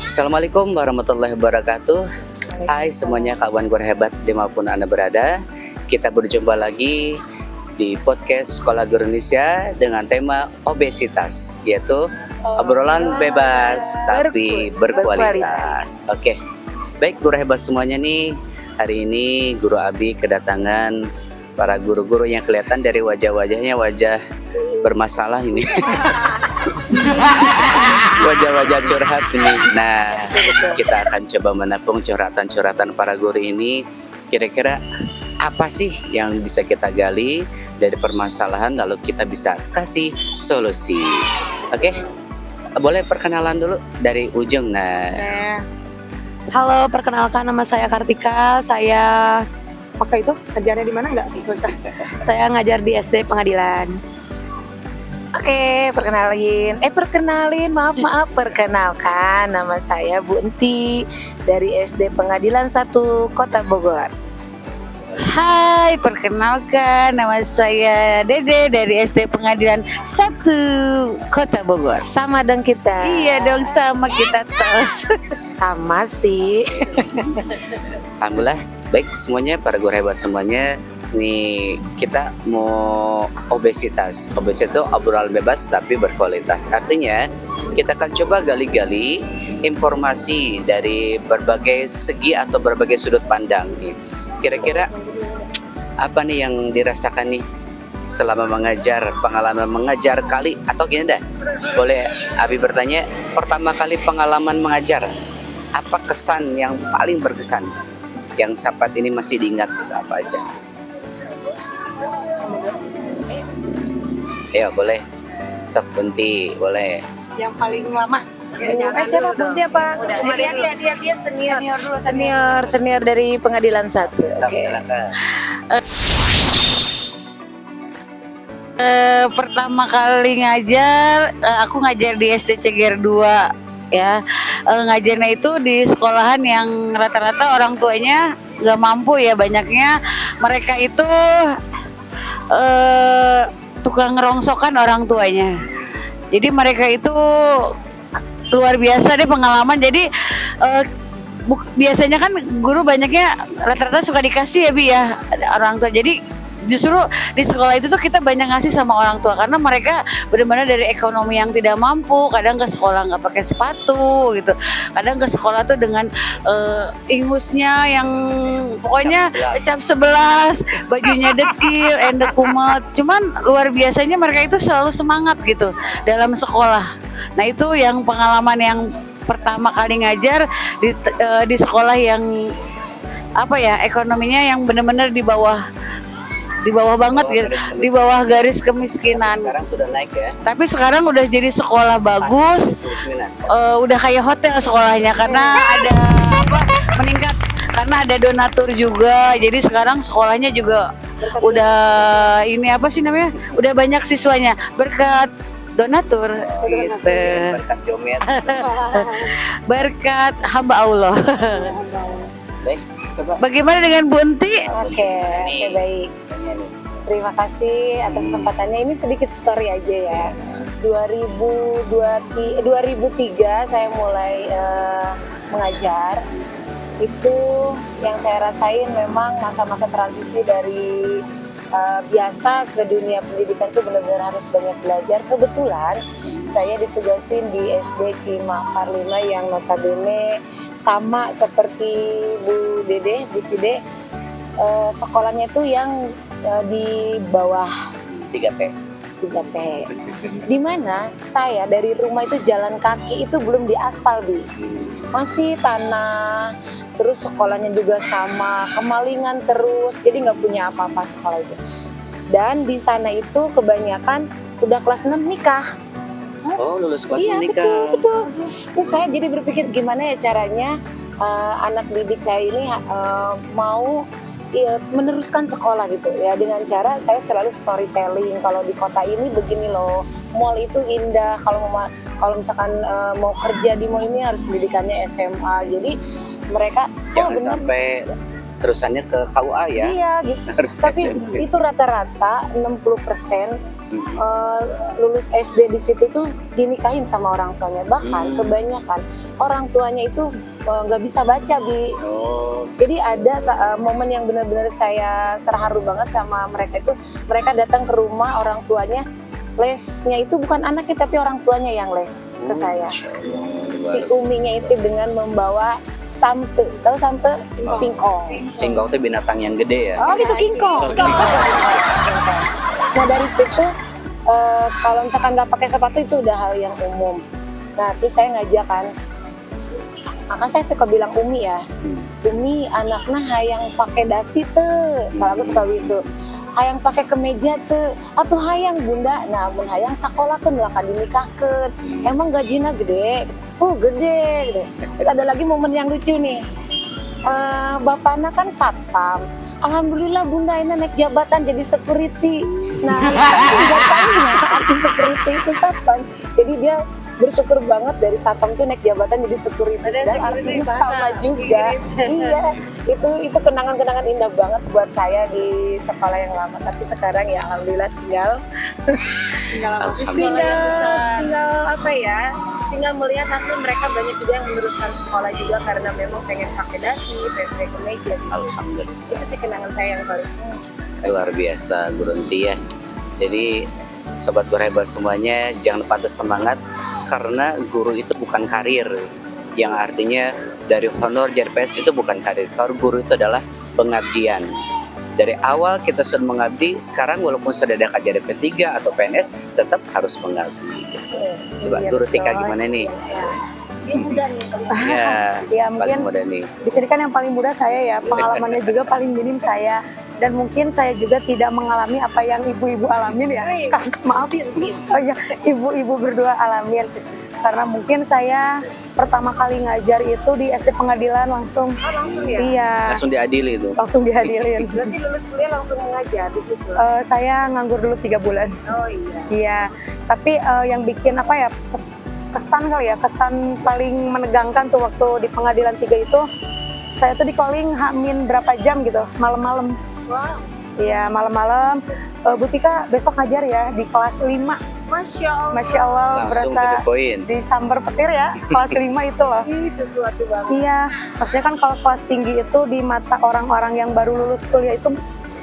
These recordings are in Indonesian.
Assalamualaikum warahmatullahi wabarakatuh. Hai semuanya kawan guru hebat dimanapun Anda berada. Kita berjumpa lagi di podcast Sekolah Guru Indonesia dengan tema obesitas, yaitu obrolan bebas tapi berkualitas. Oke, baik guru hebat semuanya nih. Hari ini Guru Abi kedatangan para guru-guru yang kelihatan dari wajah-wajahnya wajah bermasalah ini. Wajah-wajah curhat ini. Nah, kita akan coba menapung curhatan-curhatan para guru ini. Kira-kira apa sih yang bisa kita gali dari permasalahan lalu kita bisa kasih solusi. Oke, boleh perkenalan dulu dari ujung. Nah, halo, perkenalkan nama saya Kartika. Saya pakai itu ngajarnya di mana nggak? Nggak usah. Saya ngajar di SD Pengadilan. Oke, perkenalkan, nama saya Bu Enti dari SD Pengadilan 1 Kota Bogor. Hai, perkenalkan nama saya Dede dari SD Pengadilan 1 Kota Bogor. Sama dong kita. Iya dong, sama kita tos. Sama sih. alhamdulillah baik semuanya para guru hebat semuanya. Nih kita mau obesitas itu obrolan bebas tapi berkualitas. Artinya kita akan coba gali-gali informasi dari berbagai segi atau berbagai sudut pandang nih. Kira-kira apa nih yang dirasakan nih selama mengajar, pengalaman mengajar kali atau gini dah. Boleh Abi bertanya, pertama kali pengalaman mengajar, apa kesan yang paling berkesan yang saat ini masih diingat gitu, apa aja? Ya boleh, Sob Bunti boleh. Yang paling lama. Siapa Bunti apa? Dia senior dari Pengadilan 1. Oke. Pertama kali ngajar, aku ngajar di SD Ceger 2 ya. Ngajarnya itu di sekolahan yang rata-rata orang tuanya nggak mampu ya, banyaknya mereka itu tukang ngerongsokan orang tuanya. Jadi mereka itu luar biasa deh pengalaman. Jadi biasanya kan guru banyaknya rata-rata suka dikasih ya Bi ya orang tua. Jadi justru di sekolah itu tuh kita banyak ngasih sama orang tua karena mereka benar-benar dari ekonomi yang tidak mampu, kadang ke sekolah nggak pakai sepatu gitu, kadang ke sekolah tuh dengan ingusnya yang pokoknya cap 11, bajunya dekil, endek kumet. Cuman luar biasanya mereka itu selalu semangat gitu dalam sekolah. Nah itu yang pengalaman yang pertama kali ngajar di sekolah yang apa ya, ekonominya yang benar-benar di bawah banget gitu, di bawah garis kemiskinan. Sekarang sudah naik ya. Tapi sekarang udah jadi sekolah bagus, udah kayak hotel sekolahnya karena ada meningkat karena ada donatur juga. Jadi sekarang sekolahnya juga udah ini apa sih namanya? Udah banyak siswanya berkat donatur gitu. Berkat jomet. Berkat hamba Allah. Baik, coba. Bagaimana dengan Bu Enti? Oke, baik. Terima kasih atas kesempatannya. Ini sedikit story aja ya. 2003 saya mulai mengajar. Itu yang saya rasain memang masa-masa transisi dari biasa ke dunia pendidikan itu benar-benar harus banyak belajar. Kebetulan saya ditugasin di SD Cimakar 5 yang notabene sama seperti Bu Dede, Bu Side, sekolahnya itu yang di bawah 3P. Di mana saya dari rumah itu jalan kaki itu belum diaspal, Bi. Masih tanah, terus sekolahnya juga sama, kemalingan terus, jadi nggak punya apa-apa sekolah itu. Dan di sana itu kebanyakan udah kelas 6 nikah. Oh, lulus kelas Iya, menikah. betul. Terus saya jadi berpikir gimana ya caranya anak didik saya ini mau meneruskan sekolah gitu ya, dengan cara saya selalu storytelling. Kalau di kota ini begini loh, mall itu indah. Kalau misalkan mau kerja di mall ini harus pendidikannya SMA. Jadi mereka Jangan sampai terusannya ke KUA ya. Iya, gitu. Harus Tapi SMP. itu rata-rata 60% Hmm. lulus SD di situ tuh dinikahin sama orang tuanya. Bahkan kebanyakan orang tuanya itu nggak bisa baca, Bi. Oh, Jadi ada momen yang benar-benar saya terharu banget sama mereka itu. Mereka datang ke rumah orang tuanya, lesnya itu bukan anaknya tapi orang tuanya yang les ke saya. Masya Allah, Si luar uminya itu dengan membawa sampe, tahu sampe? Singkong. Singkong itu binatang yang gede ya. Oh gitu, kingkong. Nah dari situ kalau misalkan nggak pakai sepatu itu udah hal yang umum. Nah terus saya ngajak kan, maka saya suka bilang Umi ya, Umi anaknya hayang pakai dasi teh, kalau aku suka gitu. Hayang pakai kemeja teh, atau hayang bunda, nah mun hayang sekolah tuh melakukan dinikahkan. Emang gajinya gede? Oh gede gitu. Terus ada lagi momen yang lucu nih, bapaknya kan satpam. Alhamdulillah bunda ini naik jabatan jadi security. Nah, jabatan arti security itu satpam. Jadi dia bersyukur banget dari satpam itu naik jabatan jadi security. Dan artinya sama juga. Iya, itu kenangan-kenangan indah banget buat saya di sekolah yang lama. Tapi sekarang ya alhamdulillah tinggal apa ya? Tinggal melihat hasil mereka banyak juga yang meneruskan sekolah juga karena memang pengen pakai dasi, pengen pakai kemeja. Alhamdulillah. Itu sih kenangan saya yang paling Luar biasa Guru Enti ya. Jadi sobat guru hebat semuanya jangan patah semangat karena guru itu bukan karir. Yang artinya dari honor jadi PNS itu bukan karir. Kalau guru itu adalah pengabdian. Dari awal kita sudah mengabdi, sekarang walaupun sudah ada jadi P3 atau PNS tetap harus mengabdi. Coba Iya, Guru Tika betul. gimana nih? Dia muda nih. Ya, Ya paling mungkin muda nih. di sini kan yang paling muda saya ya, pengalamannya juga paling minim saya. Dan mungkin saya juga tidak mengalami apa yang ibu-ibu alamin ya. Maaf, oh ya, ibu-ibu berdua alamin. Karena mungkin saya pertama kali ngajar itu di SD Pengadilan langsung. Oh, langsung ya? Iya, Langsung diadili itu. langsung dihadirin. Berarti lulus kuliah langsung mengajar di situ. Saya nganggur dulu 3 bulan. Oh iya. Iya, tapi yang bikin apa ya, kesan kali ya, kesan paling menegangkan tuh waktu di Pengadilan 3 itu, saya tuh di calling H-min berapa jam gitu, malam-malam. Wow. Iya, malam-malam. Bu Tika besok ngajar ya di kelas 5. Masya Allah. Masya Allah, Langsung to the berasa point. disambar petir ya, kelas 5 itu loh. Ih, sesuatu banget. Iya, maksudnya kan kalau kelas tinggi itu di mata orang-orang yang baru lulus kuliah itu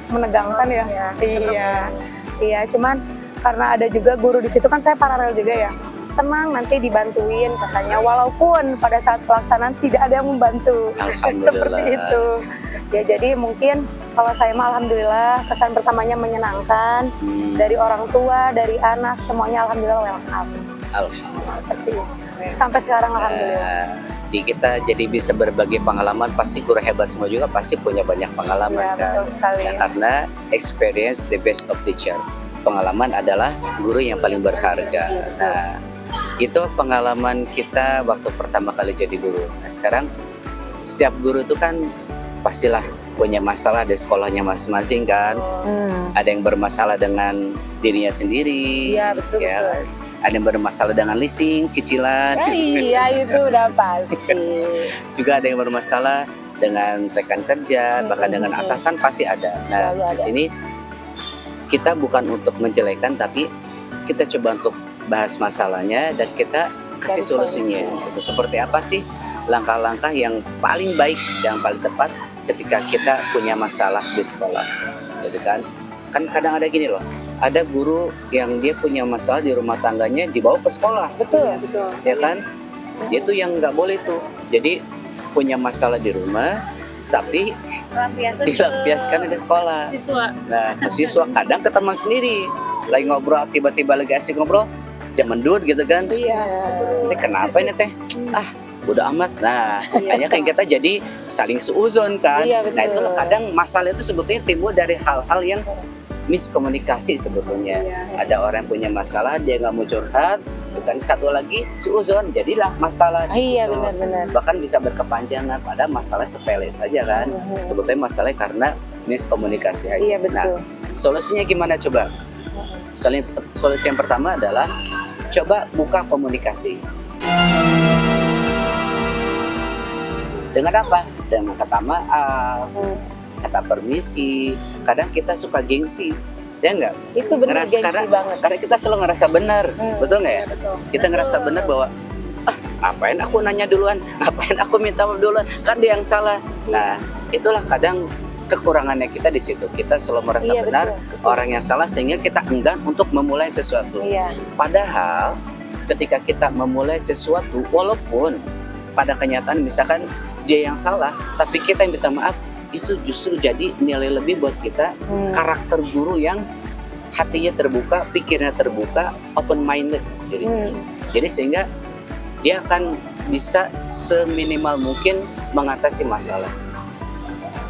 menegangkan ya. Iya, Iya, iya. Cuman karena ada juga guru di situ kan saya paralel juga ya. Tenang, nanti dibantuin katanya. Walaupun pada saat pelaksanaan tidak ada yang membantu. Alhamdulillah. Seperti itu. Ya jadi mungkin kalau saya mah alhamdulillah kesan pertamanya menyenangkan. Dari orang tua, dari anak, semuanya alhamdulillah welcome. Alhamdulillah. Seperti itu. Sampai sekarang alhamdulillah. Di kita jadi bisa berbagi pengalaman, pasti guru hebat semua juga pasti punya banyak pengalaman Ya, kan. betul sekali. Nah, karena experience the best of teacher. Pengalaman adalah guru yang paling berharga. Nah, itu pengalaman kita waktu pertama kali jadi guru. Nah, sekarang setiap guru itu kan pastilah punya masalah di sekolahnya masing-masing kan. Ada yang bermasalah dengan dirinya sendiri. Iya, betul, ya. betul. Ada yang bermasalah dengan leasing, cicilan. Iya, itu udah pasti. Juga ada yang bermasalah dengan rekan kerja, bahkan dengan atasan pasti ada. Nah, Selalu ada. di sini kita bukan untuk menjelekan, tapi kita coba untuk bahas masalahnya dan kita kasih Cari solusinya. Itu seperti apa sih langkah-langkah yang paling baik, yang paling tepat ketika kita punya masalah di sekolah, gitu kan? Kan kadang ada gini loh, ada guru yang dia punya masalah di rumah tangganya dibawa ke sekolah, Betul, betul. ya kan? Itu yang nggak boleh tuh. Jadi punya masalah di rumah, tapi dilampiaskan di sekolah. Siswa. Nah, siswa kadang ke teman sendiri, lagi ngobrol tiba-tiba lagi asik ngobrol, jam mendut gitu kan? Iya. Nanti kenapa ini teh? Ah, udah amat. Nah, hanya kayak kita jadi saling seuzon kan. Iya, betul. Nah, itu kadang masalah itu sebetulnya timbul dari hal-hal yang miskomunikasi sebetulnya. Ada orang yang punya masalah, dia nggak mau curhat, bukan satu lagi seuzon, jadilah masalah. di Iya, situ. benar-benar. Bahkan bisa berkepanjangan pada masalah sepele saja kan. Sebetulnya masalahnya karena miskomunikasi aja. Iya, betul. Nah, solusinya gimana coba? Solusi yang pertama adalah coba buka komunikasi. Dengan apa? dengan kata maaf, kata permisi. Kadang kita suka gengsi, ya enggak? Itu benar Ngerasa- gengsi karena- banget. Karena kita selalu ngerasa benar, betul nggak ya? Iya, betul. Kita ngerasa benar bahwa ngapain aku nanya duluan, ngapain aku minta maaf duluan, kan dia yang salah. Nah, itulah kadang kekurangannya kita di situ. Kita selalu merasa Iya, benar, betul. orang yang salah, sehingga kita enggan untuk memulai sesuatu. Iya. Padahal ketika kita memulai sesuatu, walaupun pada kenyataan misalkan dia yang salah, tapi kita yang minta maaf, itu justru jadi nilai lebih buat kita. Karakter guru yang hatinya terbuka, pikirnya terbuka, open minded. Jadi sehingga dia akan bisa seminimal mungkin mengatasi masalah.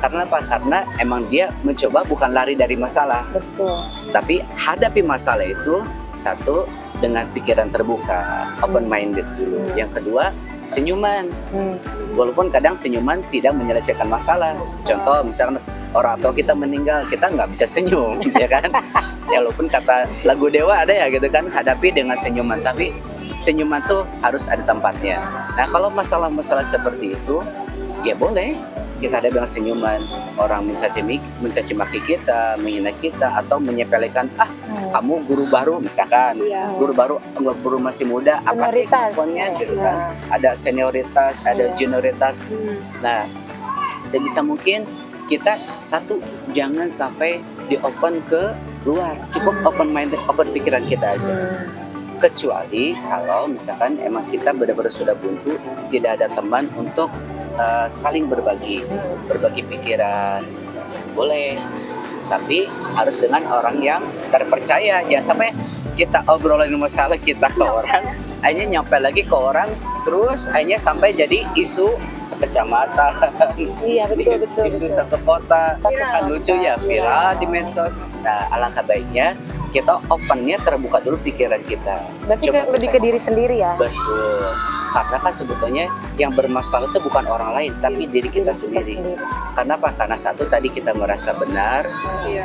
Karena apa? Karena emang dia mencoba bukan lari dari masalah, Betul. tapi hadapi masalah itu satu dengan pikiran terbuka, open minded dulu. Yang kedua, senyuman. Walaupun kadang senyuman tidak menyelesaikan masalah. Contoh misalkan orang tua kita meninggal, kita nggak bisa senyum, ya kan? Ya walaupun kata lagu Dewa ada ya gitu kan, hadapi dengan senyuman. Tapi senyuman tuh harus ada tempatnya. Nah kalau masalah-masalah seperti itu, ya boleh kita ada dengan senyuman. Orang mencaci maki kita, menghina kita, atau menyepelekan, kamu guru baru misalkan, Iya. guru baru, guru masih muda, apa sih Senioritas. kemampuannya gitu Iya. kan? Ada senioritas, ada Iya. junioritas. Nah, sebisa mungkin kita satu jangan sampai di open ke luar, cukup open minded, open pikiran kita aja. Kecuali kalau misalkan emang kita benar-benar sudah buntu, tidak ada teman untuk saling berbagi pikiran, boleh. Tapi harus dengan orang yang terpercaya. Jangan sampai kita obrolin masalah kita ke orang, akhirnya nyampe lagi ke orang, terus akhirnya sampai jadi isu sekecamatan. Iya, betul. Isu satu kota. Satu Kan kota, lucu ya, viral di medsos. Nah, alangkah baiknya kita opennya terbuka dulu pikiran kita. Berarti lebih ke diri sendiri ya. Betul. Karena kan sebetulnya yang bermasalah itu bukan orang lain, tapi diri kita sendiri. Karena apa? Karena satu tadi kita merasa benar,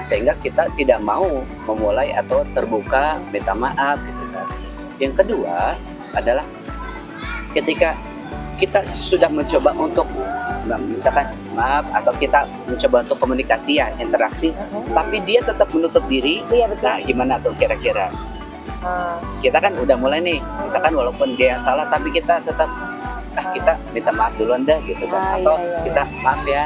sehingga kita tidak mau memulai atau terbuka minta maaf gitu kan. Yang kedua adalah ketika kita sudah mencoba untuk misalkan maaf, atau kita mencoba untuk komunikasi ya, interaksi, tapi dia tetap menutup diri. Iya, betul. Nah, gimana tuh kira-kira? Kita kan udah mulai nih, misalkan walaupun dia yang salah, tapi kita tetap kita minta maaf duluan dah gitu kan, atau iya. kita maaf ya,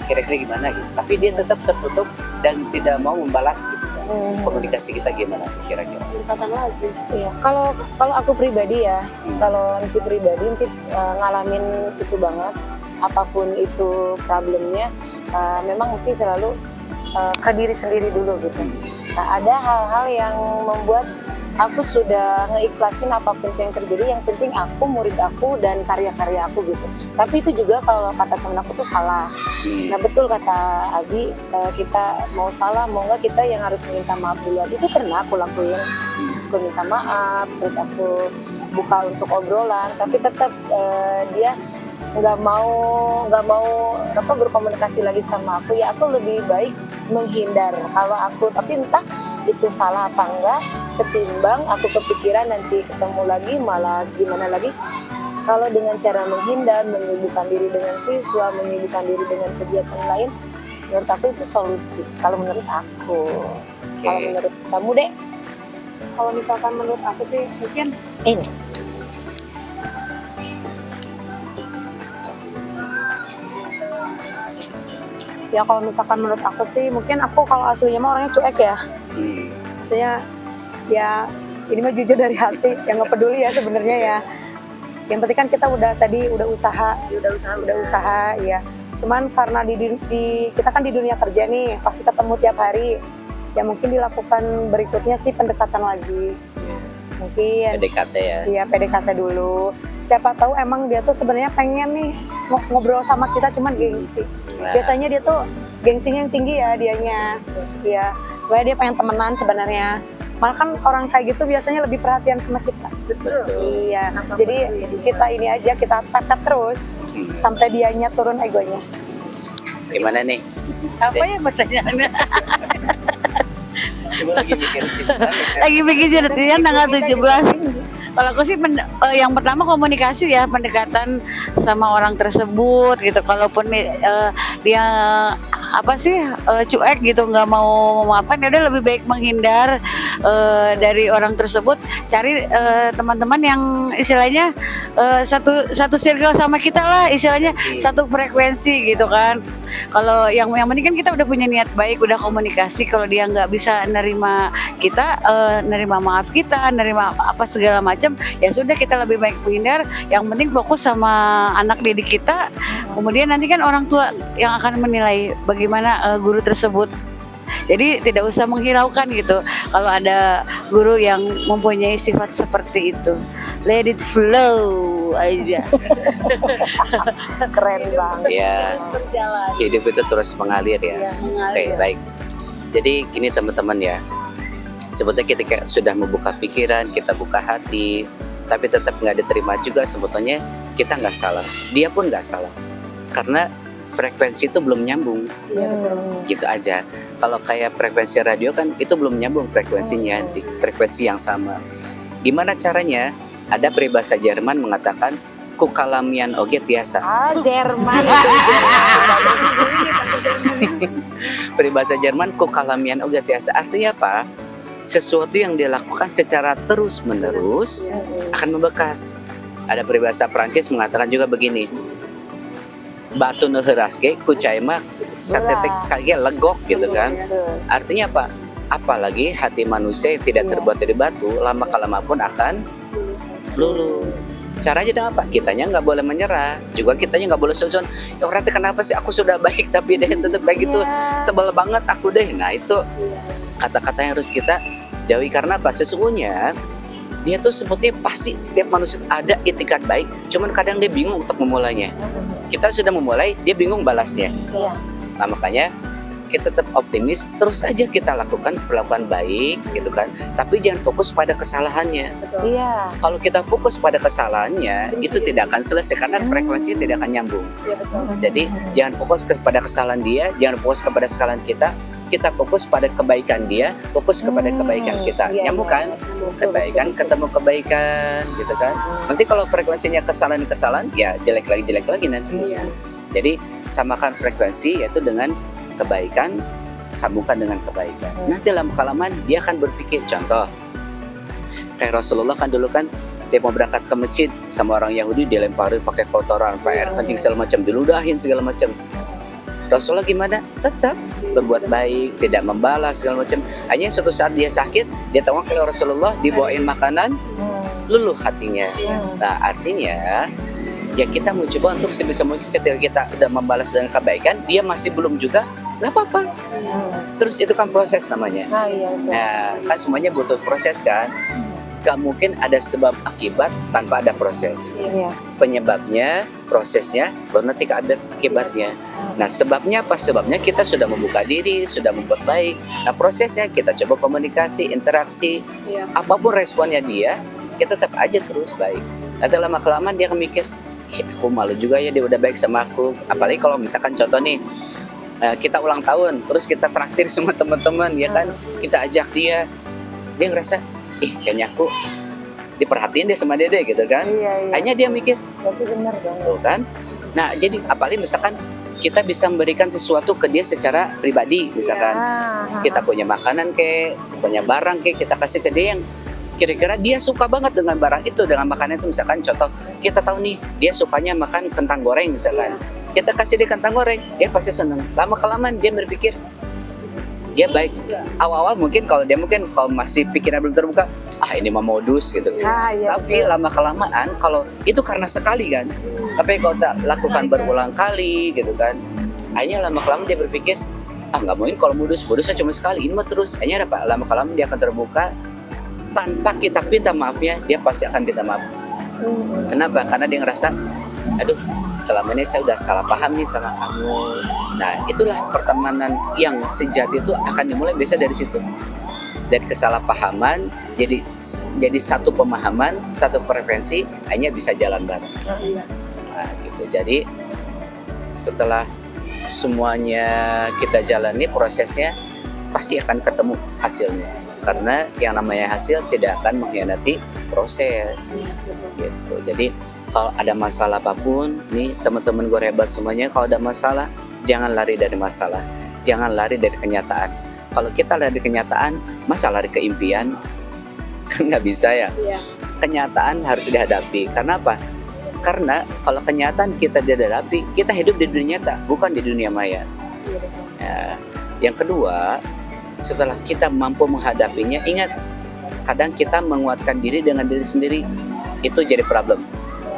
kira-kira gimana gitu, tapi dia tetap tertutup dan tidak mau membalas gitu kan. Komunikasi kita gimana tuh kira-kira? Iya. Kalau aku pribadi ya, kalau nanti pribadi nanti ngalamin itu banget, apapun itu problemnya, memang nanti selalu ke diri sendiri dulu gitu. Nah, ada hal-hal yang membuat aku sudah ngeikhlasin apapun yang terjadi, yang penting aku, murid aku, dan karya-karya aku gitu. Tapi itu juga kalau kata temen aku tuh salah. Nah, betul kata Abi, kita mau salah mau enggak, kita yang harus minta maaf duluan. Itu pernah aku lakuin, aku minta maaf, terus aku buka untuk obrolan, tapi tetap dia nggak mau berkomunikasi lagi sama aku. Ya aku lebih baik menghindar kalau aku, tapi entah itu salah apa enggak, ketimbang aku kepikiran nanti ketemu lagi malah gimana lagi. Kalau dengan cara menghindar, menyibukkan diri dengan siswa, menyibukkan diri dengan kegiatan lain, menurut aku itu solusi. Kalau menurut aku. Kalau menurut kamu, Dek? Kalau misalkan menurut aku sih mungkin Ini. ya, kalau misalkan menurut aku sih mungkin aku kalau aslinya mah orangnya cuek ya. Maksudnya ya ini mah jujur dari hati, yang nggak peduli ya sebenarnya ya. Yang penting kan kita udah usaha ya. Cuman karena kita kan di dunia kerja nih, pasti ketemu tiap hari. Ya mungkin dilakukan berikutnya sih pendekatan lagi. Mungkin PDKT ya. Iya, PDKT dulu. Siapa tahu emang dia tuh sebenarnya pengen nih ngobrol sama kita, cuman gengsi. Nah, Biasanya dia tuh gengsinya yang tinggi ya dianya. Iya, sebenarnya dia pengen temenan sebenarnya. Malah kan orang kayak gitu biasanya lebih perhatian sama kita. betul. Iya. Jadi kita ini aja, kita pepet terus sampai dianya turun egonya. Gimana nih? Apa ya pertanyaannya? Coba lagi mikir cinta. Lagi bikin ceritanya tanggal 17 Kalau aku sih yang pertama komunikasi ya, pendekatan sama orang tersebut gitu. Kalaupun dia apa sih cuek gitu, nggak mau memaafkan, ya udah lebih baik menghindar dari orang tersebut. Cari teman-teman yang istilahnya satu circle sama kita lah, istilahnya satu frekuensi gitu kan. Kalau yang penting kan kita udah punya niat baik, udah komunikasi. Kalau dia nggak bisa nerima kita, nerima maaf kita, nerima apa segala macam, ya sudah kita lebih baik menghindar. Yang penting fokus sama anak didik kita. Kemudian nanti kan orang tua yang akan menilai bagaimana guru tersebut. Jadi tidak usah menghiraukan gitu. Kalau ada guru yang mempunyai sifat seperti itu, let it flow aja. Keren banget. Ya, Berjalan. hidup itu terus mengalir ya. Ya, mengalir. Oke, baik. Jadi gini teman-teman ya, sebetulnya kita kayak sudah membuka pikiran, kita buka hati, tapi tetap nggak diterima juga, sebetulnya kita nggak salah, dia pun nggak salah, karena frekuensi itu belum nyambung, Iya betul. gitu aja. Kalau kayak frekuensi radio kan itu belum nyambung frekuensinya di frekuensi yang sama. Gimana caranya? Ada peribahasa Jerman mengatakan kukalamian oge tiasa. Ah, Jerman. Peribahasa Jerman kukalamian oge tiasa artinya apa? Sesuatu yang dilakukan secara terus-menerus akan membekas. Ada peribahasa Prancis mengatakan juga begini. Batu neuheuraske ku cai mah satetek kage legok gitu kan. Artinya apa? Apalagi hati manusia yang tidak terbuat dari batu, lama kelamaan pun akan luluh. Caranya dengan apa? Kitanya nggak boleh menyerah, juga kitanya nggak boleh suzon. Ya orang teh kenapa sih aku sudah baik tapi dia tetap kayak gitu, sebel banget aku deh. Nah itu kata-kata yang harus kita jauhi, karena apa? Sesungguhnya dia tuh sebetulnya pasti setiap manusia ada itikat baik, cuman kadang dia bingung untuk memulainya. Kita sudah memulai, dia bingung balasnya. Iya. Nah makanya kita tetap optimis, terus aja kita lakukan perlakuan baik gitu kan. Tapi jangan fokus pada kesalahannya. Iya. Kalau kita fokus pada kesalahannya, itu tidak akan selesai karena frekuensinya tidak akan nyambung. Iya betul. Jadi jangan fokus kepada kesalahan dia, jangan fokus kepada kesalahan kita. Kita fokus pada kebaikan dia, fokus kepada kebaikan kita. Iya, Nyambung iya. kan? Kebaikan ketemu kebaikan gitu kan. Nanti kalau frekuensinya kesalahan-kesalahan, ya jelek lagi nanti. Iya. Jadi samakan frekuensi yaitu dengan kebaikan, sambungkan dengan kebaikan. Nanti lama-kelamaan dia akan berpikir, contoh kayak Rasulullah kan dulu kan dia mau berangkat ke masjid sama orang Yahudi dilemparin pakai kotoran, pakai air kencing segala macam, diludahin segala macam. Rasulullah gimana? Tetap berbuat baik, tidak membalas segala macam. Hanya suatu saat dia sakit, dia tawakal ke Rasulullah, dibawain makanan, luluh hatinya. Nah artinya ya kita mau coba untuk sebisa mungkin ketika kita udah membalas dengan kebaikan, dia masih belum juga, nggak apa-apa. Terus itu kan proses namanya. Ah, iya betul. Nah kan semuanya butuh proses kan. Gak mungkin ada sebab akibat tanpa ada proses. Iya. Penyebabnya, prosesnya, baru nanti akibatnya. Nah sebabnya apa? Sebabnya kita sudah membuka diri, sudah membuat baik. Nah prosesnya kita coba komunikasi, interaksi. Iya. Apapun responnya dia, kita tetap aja terus baik. Nanti lama-kelamaan dia akan mikir, aku malu juga ya dia udah baik sama aku. Apalagi kalau misalkan contoh nih, kita ulang tahun, terus kita traktir semua teman-teman, ya kan? Kita ajak dia ngerasa, kayaknya aku diperhatiin deh sama dede gitu kan. Iya. Hanya dia mikir, Berarti benar dong. tuh kan. Nah jadi apalagi misalkan kita bisa memberikan sesuatu ke dia secara pribadi, misalkan kita punya makanan kek, punya barang kek, kita kasih ke dia yang kira-kira dia suka banget dengan barang itu, dengan makanan itu. Misalkan contoh, kita tahu nih dia sukanya makan kentang goreng misalkan, kita kasih dia kentang goreng, dia pasti seneng. Lama-kelamaan dia berpikir, dia baik. Awal-awal mungkin kalau masih pikiran belum terbuka, ini mah modus gitu. Iya, Tapi lama-kelamaan kalau itu karena sekali kan, tapi kalau tak lakukan berulang kali gitu kan, akhirnya lama-kelamaan dia berpikir, nggak mungkin kalau modusnya cuma sekali, ini mah terus. Akhirnya apa? Lama-kelamaan dia akan terbuka, tanpa kita minta maafnya, dia pasti akan minta maaf. Kenapa? Karena dia ngerasa, aduh, selama ini saya udah salah paham nih sama kamu. Nah, itulah pertemanan yang sejati itu akan dimulai biasa dari situ. Dari kesalahpahaman jadi satu pemahaman, satu frekuensi, hanya bisa jalan bareng. Nah, gitu. Jadi setelah semuanya kita jalani prosesnya, pasti akan ketemu hasilnya. karena yang namanya hasil tidak akan mengkhianati proses gitu. Jadi kalau ada masalah apapun, nih teman-teman gue hebat semuanya, kalau ada masalah jangan lari dari masalah, jangan lari dari kenyataan. Kalau kita lari dari kenyataan, masa lari ke impian? Kan nggak bisa ya. Kenyataan harus dihadapi. Karena apa? Karena kalau kenyataan kita dihadapi, kita hidup di dunia nyata, bukan di dunia maya. Ya. Yang kedua, setelah kita mampu menghadapinya, ingat, kadang kita menguatkan diri dengan diri sendiri, itu jadi problem.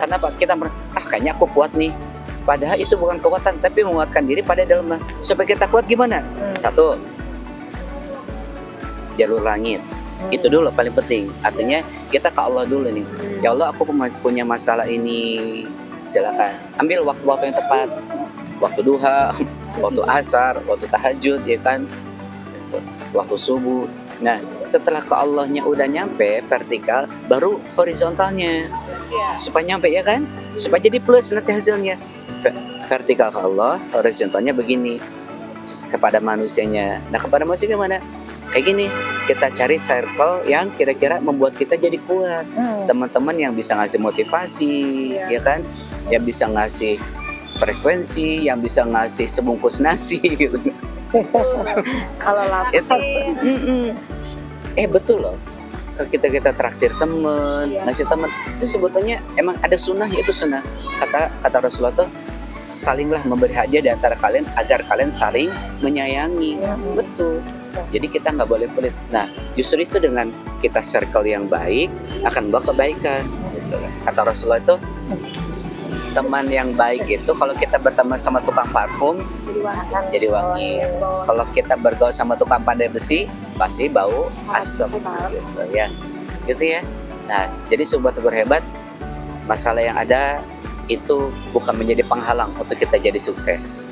Kenapa? Kita kayaknya aku kuat nih. Padahal itu bukan kekuatan, tapi menguatkan diri pada dalam. Supaya kita kuat gimana? Satu, jalur langit. Itu dulu paling penting. Artinya kita ke Allah dulu nih. Ya Allah, aku punya masalah ini. Silakan. Ambil waktu-waktu yang tepat. Waktu duha, waktu asar, waktu tahajud, ya kan? Waktu subuh. Nah, setelah ke Allahnya udah nyampe vertikal, baru horizontalnya. Supaya nyampe, ya kan? Supaya jadi plus nanti hasilnya. Vertikal ke Allah, horizontalnya begini kepada manusianya. Nah, kepada manusia gimana? Kayak gini, kita cari circle yang kira-kira membuat kita jadi kuat. Teman-teman yang bisa ngasih motivasi, ya kan? Yang bisa ngasih frekuensi, yang bisa ngasih sebungkus nasi gitu. Kalau lapar. Betul loh. Kita traktir temen, ngasih temen, itu sebetulnya emang ada sunnahnya, itu sunnah. Kata Rasulullah tuh, salinglah memberi hadiah di antara kalian agar kalian saling menyayangi. Betul. Jadi kita nggak boleh pelit. Nah, justru itu dengan kita circle yang baik akan membawa kebaikan. Gitu. Kata Rasulullah itu, teman yang baik itu kalau kita berteman sama tukang parfum jadi wangi. Kalau kita bergaul sama tukang pandai besi pasti bau asap gitu ya. Gitu ya. Nah, jadi sobat tegur hebat, masalah yang ada itu bukan menjadi penghalang untuk kita jadi sukses.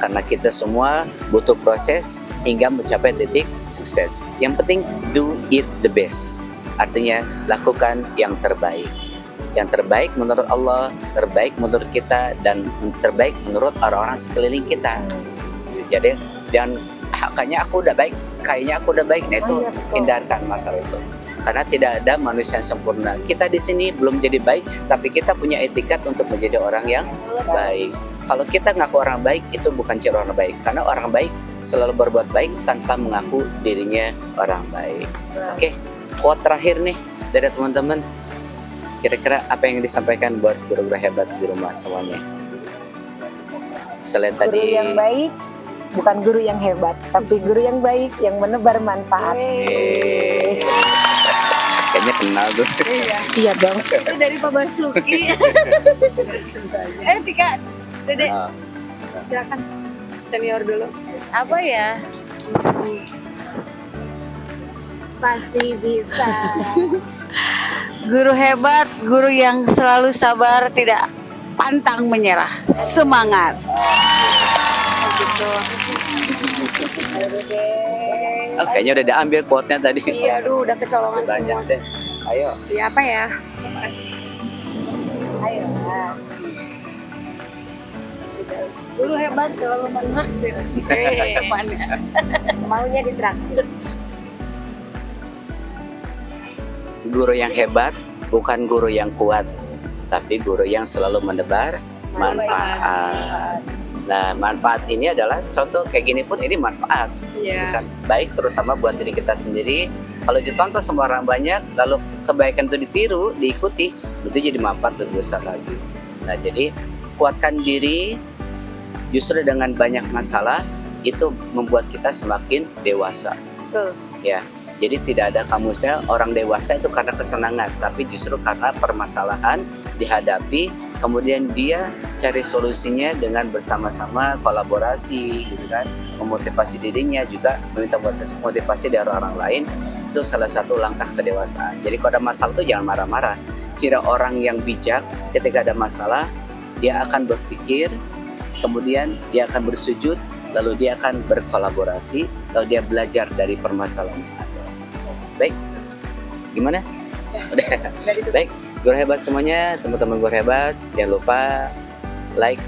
Karena kita semua butuh proses hingga mencapai titik sukses. Yang penting do it the best. Artinya lakukan yang terbaik. Yang terbaik menurut Allah, terbaik menurut kita, dan terbaik menurut orang-orang sekeliling kita. Jadi jangan kayaknya aku udah baik, nah itu hindarkan masalah itu. Karena tidak ada manusia yang sempurna. Kita di sini belum jadi baik, tapi kita punya etikat untuk menjadi orang yang baik. Kalau kita ngaku orang baik, itu bukan ciri orang baik. Karena orang baik selalu berbuat baik tanpa mengaku dirinya orang baik. Oke, quote terakhir nih dari teman-teman. Kira-kira apa yang disampaikan buat guru-guru hebat di rumah semuanya? Selain Guru tadi yang baik bukan guru yang hebat, tapi guru yang baik yang menebar manfaat. kayaknya kenal tuh. Iya dong. Itu dari Pak Basuki. Tika, Dede, silakan senior dulu. Apa ya? Pasti bisa. Guru hebat, guru yang selalu sabar, tidak pantang menyerah, semangat. Oh, kayaknya udah diambil quote-nya tadi. Iya, aduh udah kecolongan Banyak semua. deh. Ayo. Ya apa ya? Ayo. Guru hebat selalu menakdir. Maunya ditraktir. Guru yang hebat bukan guru yang kuat, tapi guru yang selalu menebar manfaat. Nah, manfaat ini adalah contoh kayak gini pun ini manfaat. Kan baik terutama buat diri kita sendiri. Kalau ditonton sama orang banyak, lalu kebaikan itu ditiru, diikuti, itu jadi manfaat lebih besar lagi. Nah, jadi kuatkan diri. Justru dengan banyak masalah itu membuat kita semakin dewasa. Betul. Ya, jadi tidak ada kamusnya orang dewasa itu karena kesenangan, tapi justru karena permasalahan dihadapi, kemudian dia cari solusinya dengan bersama-sama kolaborasi, gitu kan, memotivasi dirinya juga meminta motivasi dari orang lain. Itu salah satu langkah kedewasaan. Jadi kalau ada masalah itu jangan marah-marah. Ciri orang yang bijak ketika ada masalah, dia akan berpikir, kemudian dia akan bersujud, lalu dia akan berkolaborasi, lalu dia belajar dari permasalahan yang ada. Baik, gimana? Udah. Baik, guru hebat semuanya, teman-teman guru hebat, jangan lupa like,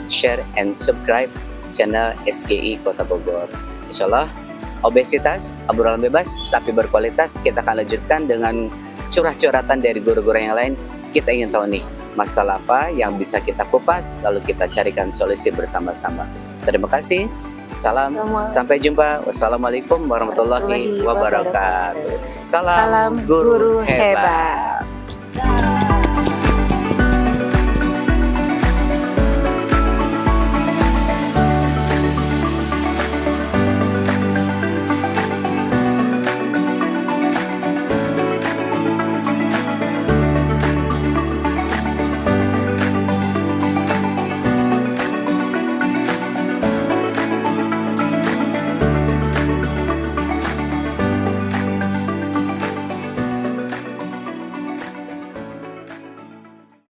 share, and subscribe channel SGI Kota Bogor. Insya Allah obesitas, obrolan bebas tapi berkualitas. Kita akan lanjutkan dengan curah-curhatan dari guru-guru yang lain. Kita ingin tahu nih, masalah apa yang bisa kita kupas, lalu kita carikan solusi bersama-sama. Terima kasih. Salam, sampai jumpa. Wassalamualaikum warahmatullahi wabarakatuh. Salam, Salam guru guru hebat. hebat.